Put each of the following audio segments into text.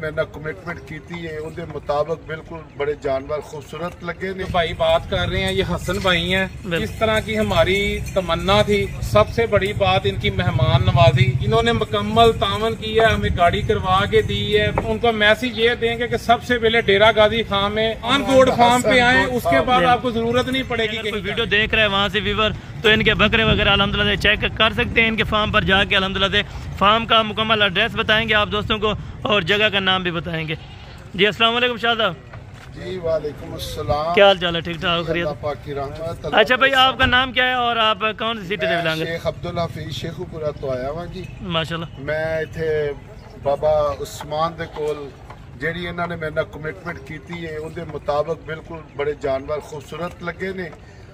मेरे नाल कमिटमेंट की है उनके मुताबिक बिल्कुल बड़े जानवर खूबसूरत लगे ने। तो भाई बात कर रहे हैं, ये हसन भाई हैं, जिस तरह की हमारी तमन्ना थी। सबसे बड़ी बात इनकी मेहमान नवाजी, इन्होंने मुकम्मल तावन की है, हमें गाड़ी करवा के दी है। उनको मैसेज ये देंगे कि सबसे पहले डेरा गाजी फार्म में ऑन गोड फार्म पे आए, उसके बाद आपको जरूरत नहीं पड़ेगी। कोई वीडियो देख रहे हैं वहाँ से व्यूवर, तो इनके बकरे वगैरह अल्हम्दुलिल्लाह से चेक कर सकते हैं। इनके फार्म पर जाके अल्हम्दुलिल्लाह से फार्म का मुकम्मल एड्रेस बताएंगे आप दोस्तों को और जगह का नाम भी बताएंगे। जी अस्सलाम वालेकुम शाह साहब। जी वालेकुम अस्सलाम। क्या हाल चाल है? ठीक ठाक खैरियत? अच्छा भाई आपका नाम क्या है और आप कौन सी सिटी से बिलोंग करते हैं? शेख अब्दुल हफीज शेखुपुरा तो आया हुआ जी माशाल्लाह। मैं इथे बाबा उस्मान दे कोल ਜਿਹੜੀ ਇਹਨਾਂ ने मेरे नाल कमिटमेंट की है उनके मुताबिक बिल्कुल बड़े जानवर खूबसूरत लगे ने।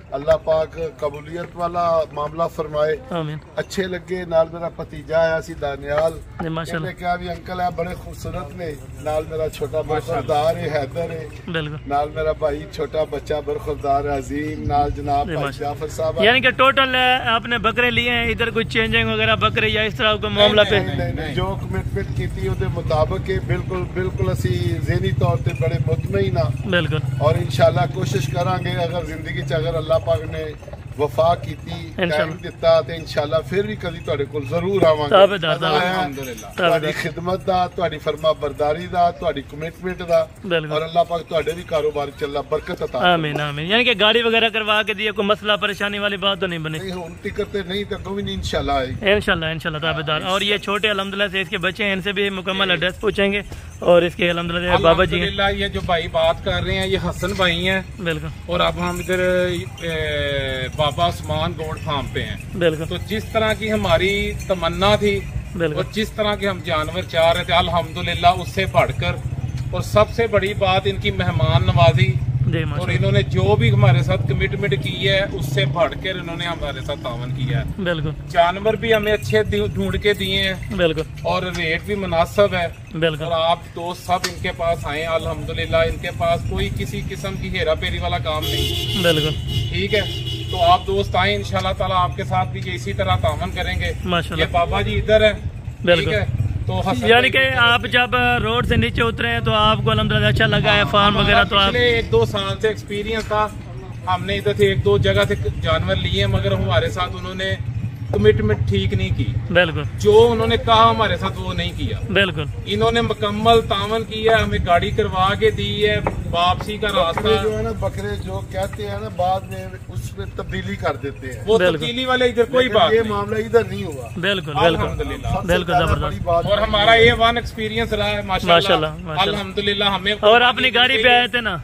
अल्लाह पाक कबूलियत वाला मामला फरमाए, आमीन। अच्छे लगे। नाल मेरा भतीजा आया सी दानियाल, माशाल्लाह क्या भी अंकल है बड़े खूबसूरत ने। नाल मेरा छोटा बरखुरदार है हैदर है, बिल्कुल। नाल मेरा भाई छोटा बच्चा बरखुरदार अजीम, नाल जनाब जाफर साहब। यानी कि टोटल आपने बकरे लिए हैं, इधर कुछ चेंजिंग वगैरह बकरे या इस तरह का मामला पे? नहीं, जो कमिटमेंट की उनके मुताबिक बिल्कुल बिल्कुल असी ज़हनी तौर पर बड़े मुतमईन हां। बिल्कुल। और इंशाल्लाह कोशिश करांगे अगर जिंदगी च अगर अल्लाह पाक ने वफा की टाइम दिता तो इंशाल्लाह फिर भी कभी तुहाडे कोल जरूर आवांगे। तुहाडी खिदमत दा, तुहाडी फरमा बरदारी दा, तुहाडी कमिटमेंट दा, और अल्लाह पाक तुहाडे भी कारोबार च अल्लाह बरकत अता करे। आमीन आमीन। यानी कि गाड़ी वगैरह करवा के दिए, कोई मसला परेशानी वाली बात तो नहीं बनी? नहीं, हुन टिकट ते नहीं तो भी नहीं इंशाल्लाह आएगी। इंशाल्लाह इंशाल्लाह ताबेदार। और ये छोटे अल्हम्दुलिल्लाह से इसके बच्चे हैं, इनसे भी मुकम्मल एड्रेस पूछेंगे। और इसके अल्हम्दुलिल्लाह बाबा जी ये जो भाई बात कर रहे हैं ये हसन भाई हैं, बिल्कुल। और अब हम इधर बाबा उस्मान गोड फार्म पे हैं, बिल्कुल। तो जिस तरह की हमारी तमन्ना थी और जिस तरह के हम जानवर चाह रहे थे अल्हम्दुलिल्लाह उससे बढ़कर, और सबसे बड़ी बात इनकी मेहमान नवाजी, और इन्होंने जो भी हमारे साथ कमिटमेंट की है उससे बढ़कर इन्होंने हमारे साथ तावन किया है। बिल्कुल। जानवर भी हमें अच्छे ढूंढ के दिए हैं, बिल्कुल, और रेट भी मुनासिब है, बिल्कुल। और आप दोस्त सब इनके पास आए अल्हम्दुलिल्लाह, इनके पास कोई किसी किस्म की हेरा फेरी वाला काम नहीं। बिल्कुल ठीक है, तो आप दोस्त आए इंशाल्लाह ताला आपके साथ भी इसी तरह तावन करेंगे। माशाल्लाह। ये बाबा जी इधर है, ठीक है। तो यानी कि आप जब रोड से नीचे उतरे हैं तो आपको अल्हम्दुलिल्लाह अच्छा लगा है फार्म वगैरह? तो आप 1-2 साल से एक्सपीरियंस था, हमने इधर से 1-2 जगह से जानवर लिए, मगर हमारे साथ उन्होंने कमिटमेंट ठीक नहीं की। बिल्कुल। जो उन्होंने कहा हमारे साथ वो नहीं किया। बिल्कुल। इन्होंने मुकम्मल तावन किया, हमें गाड़ी करवा के दी है, वापसी का रास्ता जो है ना बकरे जो कहते हैं ना बाद में उसमें तब्दीली कर देते हैं, वो तब्दीली वाले इधर कोई बात ये मामला इधर नहीं हुआ। बिल्कुल बिल्कुल बिल्कुल जबरदस्त। और हमारा A1 एक्सपीरियंस रहा है माशाल्लाह अल्हम्दुलिल्लाह। हमें और अपनी गाड़ी पे आए थे ना,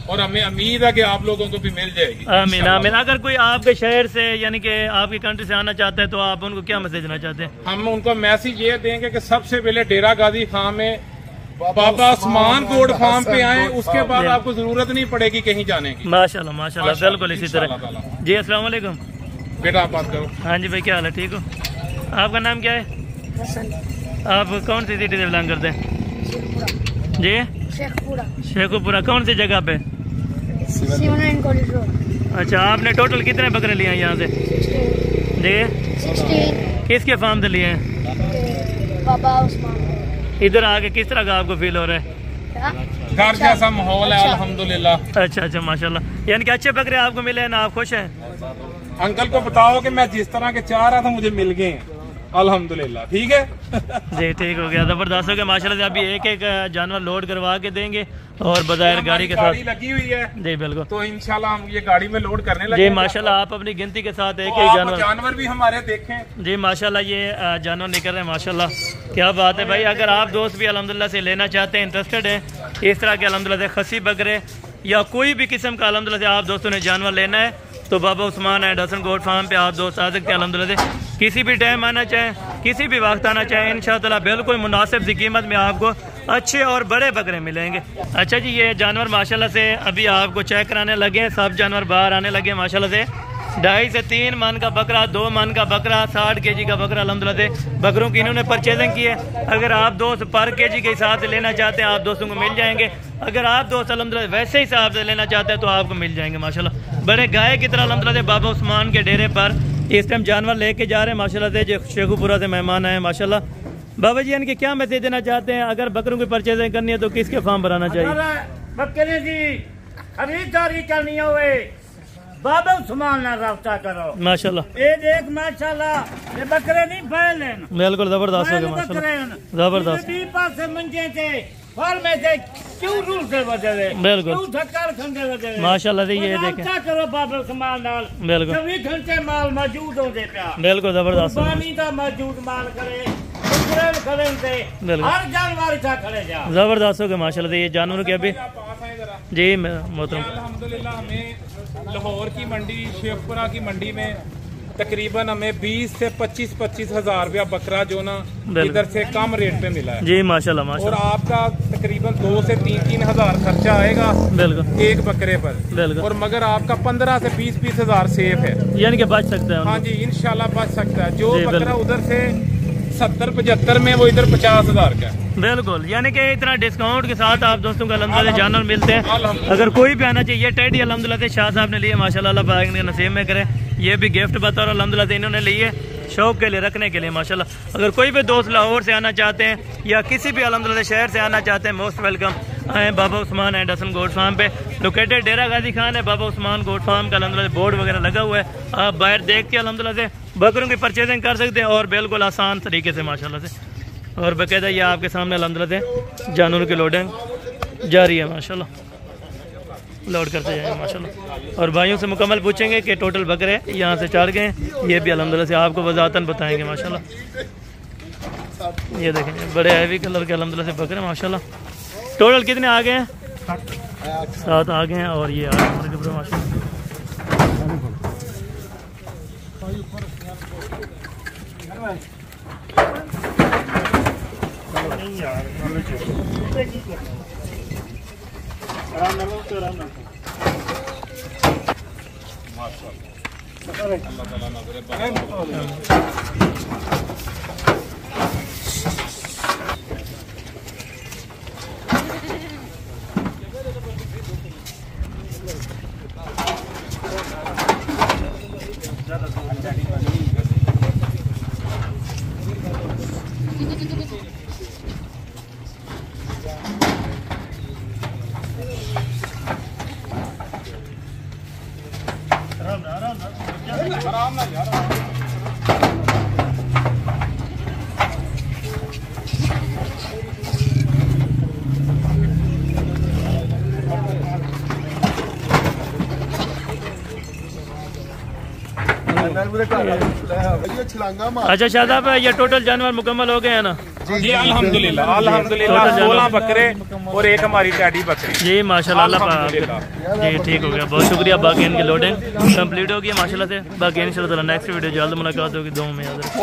और हमें उम्मीद है कि आप लोगों को भी मिल जाएगी। आमीन आमीन। अगर कोई आपके शहर से यानी कि आपकी कंट्री से आना चाहता है तो आप उनको क्या मैसेज देना चाहते हैं? हम उनको मैसेज ये देंगे कि सबसे पहले डेरा गाजी फार्म में बाबा उस्मान गोड फार्म पे आए, उसके बाद आपको जरूरत नहीं पड़ेगी कहीं जाने की। माशाल्लाह माशाल्लाह, बिल्कुल इसी तरह। जी अस्सलाम वालेकुम बेटा, आप बात करो। हाँ जी भाई, क्या हाल है? ठीक हो? आपका नाम क्या है? आप कौन सी सिटी से बिलोंग करते हैं? जी शेखुपुरा। कौन सी जगह पे? अच्छा, आपने टोटल कितने बकरे लिए हैं यहाँ से? जी 16। किसके फार्म से लिए हैं? बाबा उस्मान। इधर आके किस तरह का आपको फील हो रहा है? घर जैसा माहौल है अल्हम्दुलिल्लाह। अच्छा अच्छा माशाल्लाह। यानी कि अच्छे बकरे आपको मिले हैं ना, आप खुश हैं? अंकल को बताओ कि मैं जिस तरह के चाह रहा था मुझे मिल गए हैं अल्हम्दुलिल्लाह। ठीक है जी, ठीक हो गया, जबरदस्त हो गया माशाल्लाह से। अभी एक एक जानवर लोड करवा के देंगे और बजायर गाड़ी के साथ लगी हुई है। जी बिल्कुल। तो इंशाल्लाह हम ये गाड़ी में लोड करने लगे। जी माशाल्लाह, आप अपनी गिनती के साथ एक एक जानवर भी हमारे देखें। जी माशाल्लाह, ये जानवर निकल रहे हैं माशाल्लाह, क्या बात है भाई। अगर आप दोस्त भी अल्हम्दुलिल्लाह से लेना चाहते हैं, इंटरेस्टेड है इस तरह के अल्हम्दुलिल्लाह से खसी बकरे या कोई भी किस्म का अल्हम्दुलिल्लाह से आप दोस्तों ने जानवर लेना है तो बाबा उस्मान है हसन गोड फार्म पे आप दोस्त आ सकते हैं अल्हम्दुलिल्लाह से। किसी भी टाइम आना चाहें, किसी भी वक्त आना चाहें, इंशाअल्लाह बिल्कुल मुनासिब सी कीमत में आपको अच्छे और बड़े बकरे मिलेंगे। अच्छा जी, ये जानवर माशाल्लाह से अभी आपको चेक कराने लगे हैं, सब जानवर बाहर आने लगे हैं माशाल्लाह से। 2.5 से 3 मन का बकरा, 2 मन का बकरा, 60 kg का बकरा अल्हम्दुलिल्लाह से बकरों की इन्होंने परचेजिंग की है। अगर आप दोस्त पर kg के हिसाब से लेना चाहते हैं आप दोस्तों को मिल जाएंगे। अगर आप दोस्त अल्हम्दुलिल्लाह वैसे हिसाब से लेना चाहते हैं तो आपको मिल जाएंगे माशाल्लाह। बड़े गाय की तरह अल्हम्दुलिल्लाह से बाबा उस्मान के डेरे पर इस टाइम जानवर लेके जा रहे हैं माशाल्लाह से, जो शेखुपुरा से मेहमान आए हैं माशाल्लाह। बाबा जी इनके क्या मैसेज देना चाहते हैं? अगर बकरों की परचेजिंग करनी है तो किसके फॉर्म भराना चाहिए? बकरे की खरीदारी करनी हो बाबा उस्मान ना रब्ता करो। माशाल्लाह ये देख माशाल्लाह ये बकरे नहीं फैले बिल्कुल जबरदस्त हो गए माशाल्लाह जबरदस्त पास मंजे थे फल में से क्यों रूल से बदले बिल्कुल क्यों धक्कर खंडे बदले माशाल्लाह से ये देखें रब्ता करो बाबा उस्मान नाल बिल्कुल 24 घंटे माल मौजूद होते प्या बिल्कुल जबरदस्त पानी दा मौजूद माल करे खड़े से हर जानवर था खड़े जा जबरदस्त हो गए माशाल्लाह से ये जानवरों के अभी जी मोहतरम अल्हम्दुलिल्लाह हमें लाहौर की मंडी शेखपुरा की मंडी में तकरीबन हमें 20 से 25 हज़ार रुपया बकरा जो ना इधर से कम रेट पे मिला है जी माशाल्लाह और माशाल्लाह आपका तकरीबन 2 से 3 हज़ार खर्चा आएगा बिल्कुल एक बकरे पर बिल्कुल और मगर आपका 15 से 20 हज़ार सेफ है यानी कि बच सकता है हाँ जी इंशाल्लाह बच सकता है। जो बकरा उधर से 70-75 में वो इधर 50,000 का है बिल्कुल यानी कि इतना डिस्काउंट के साथ आप दोस्तों को अल्हम्दुलिल्लाह जानवर मिलते हैं। अगर कोई भी आना चाहिए टेडी अल्हम्दुलिल्लाह से शाह साहब ने लिए माशाल्लाह अल्लाह पाक इनके नसीब में करे। ये भी गिफ्ट बतौर अल्हम्दुलिल्लाह से इन्होंने लिए शौक के लिए रखने के लिए माशाल्लाह। अगर कोई भी दोस्त लाहौर से आना चाहते हैं या किसी भी अल्हम्दुलिल्लाह शहर से आना चाहते हैं मोस्ट वेलकम आए Baba Usman and Hasan goat farm पे लोकेटेड डेरा गाजी खान है। बाबा उस्मान गोट फार्म का अल्हम्दुलिल्लाह बोर्ड वगैरह लगा हुआ है। आप बाहर देख के अल्हम्दुलिल्लाह से बकरों की परचेजिंग कर सकते हैं और बिल्कुल आसान तरीके से माशाल्लाह से। और बाकायदा ये आपके सामने अल्हम्दुलिल्लाह से जानवरों की लोडिंग जारी है माशाल्लाह लोड करते जाएंगे माशाल्लाह। और भाइयों से मुकम्मल पूछेंगे कि टोटल बकरे यहाँ से चार गए ये भी अल्हम्दुलिल्लाह से आपको वजातन बताएंगे माशाल्लाह। ये देखें बड़े हैवी कलर के अल्हम्दुलिल्लाह से बकरे माशाल्लाह। टोटल कितने आ गए हैं? 7 आ गए हैं और ये 8 बकरे माशाल्लाह। आराम ना यार अच्छा शादाब ये टोटल जानवर मुकम्मल हो गए हैं ना? जी अल्हम्दुलिल्लाह अल्हम्दुलिल्लाह 16 बकरे और एक हमारी टैडी बकरी जी माशाल्लाह जी ठीक हो गया बहुत शुक्रिया। बाकी इनकी लोडिंग कंप्लीट हो गई माशाल्लाह से। बाकी इंशाल्लाह नेक्स्ट वीडियो जल्द मुलाकात होगी। दुआ में याद रखें।